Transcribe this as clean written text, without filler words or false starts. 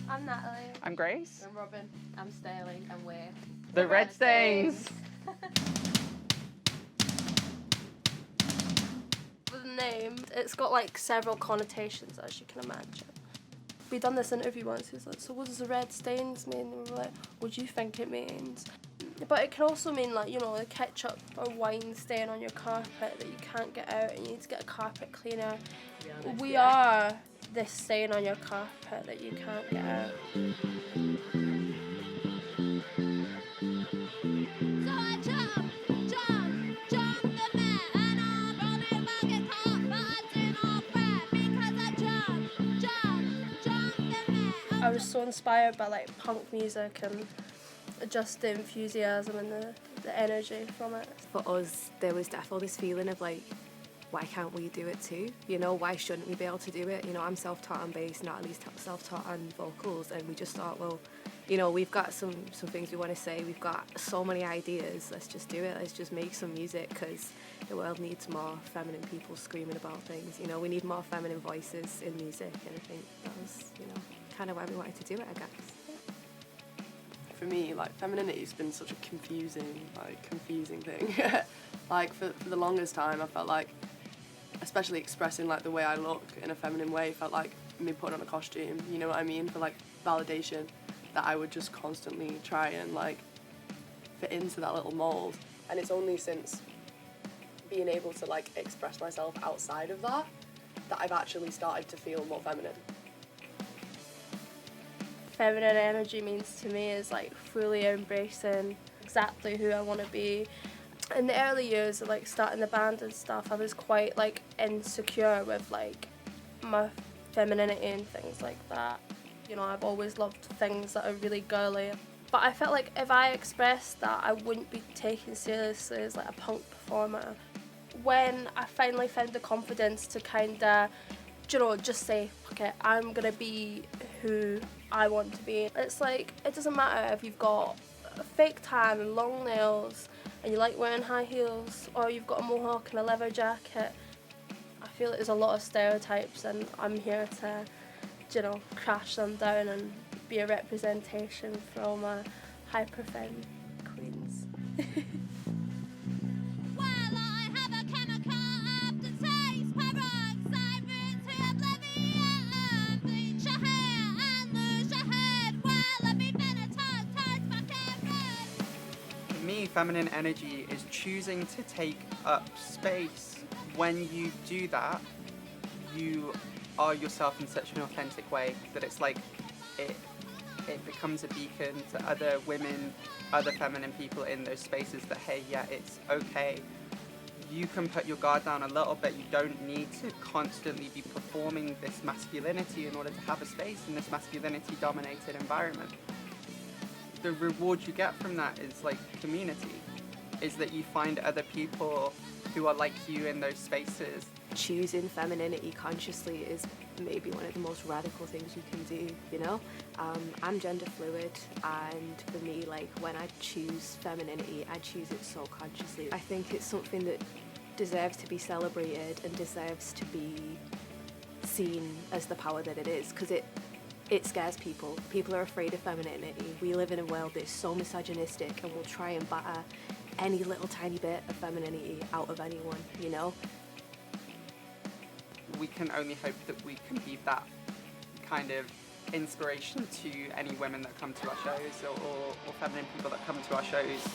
I'm Natalie. I'm Grace. I'm Robin. I'm Sterling, and we're The Red Stains. The name, it's got like several connotations, as you can imagine. We done this interview once. He was like, "So what does the red stains mean?" And we were like, "What do you think it means?" But it can also mean like, you know, a ketchup or wine stain on your carpet that you can't get out and you need to get a carpet cleaner. We are this stain on your carpet that you can't get out. So I jump the mat, and I'm running if I get caught, but I do not fret because I jump the mat. I was so inspired by like punk music and just the enthusiasm and the energy from it. For us, there was definitely this feeling of like, why can't we do it too? You know, why shouldn't we be able to do it? You know, I'm self-taught on bass, Natalie's self-taught on vocals, and we just thought, well, you know, we've got some things we want to say, we've got so many ideas, let's just do it, let's just make some music, because the world needs more feminine people screaming about things. You know, we need more feminine voices in music, and I think that was, you know, kind of why we wanted to do it, I guess. For me, like, femininity's been such a confusing thing. Like, for the longest time, I felt like, especially expressing, like, the way I look in a feminine way felt like me putting on a costume, you know what I mean? For, like, validation, that I would just constantly try and, like, fit into that little mold. And it's only since being able to, like, express myself outside of that I've actually started to feel more feminine. Feminine energy means to me is like fully embracing exactly who I want to be. In the early years of like starting the band and stuff, I was quite like insecure with like my femininity and things like that. You know, I've always loved things that are really girly, but I felt like if I expressed that, I wouldn't be taken seriously as like a punk performer. When I finally found the confidence to kind of, you know, just say, okay, I'm gonna be who I want to be. It's like, it doesn't matter if you've got a fake tan and long nails and you like wearing high heels, or you've got a mohawk and a leather jacket. I feel like there's a lot of stereotypes, and I'm here to, you know, crash them down and be a representation for all my hyper-femme queens. Well, I have a chemical aftertaste, peroxide route to oblivion. Bleach your hair and lose your head. Well, let me touch my carrot. For me, feminine energy is choosing to take up space. When you do that, you are yourself in such an authentic way that it's like it becomes a beacon to other women, other feminine people in those spaces that, hey, yeah, it's okay. You can put your guard down a little bit. You don't need to constantly be performing this masculinity in order to have a space in this masculinity-dominated environment. The reward you get from that is like community, is that you find other people who are like you in those spaces. Choosing femininity consciously is maybe one of the most radical things you can do, you know? I'm gender fluid, and for me, like, when I choose femininity, I choose it so consciously. I think it's something that deserves to be celebrated and deserves to be seen as the power that it is, because it scares people. People are afraid of femininity. We live in a world that's so misogynistic and will try and batter any little tiny bit of femininity out of anyone, you know? We can only hope that we can be that kind of inspiration to any women that come to our shows, or feminine people that come to our shows.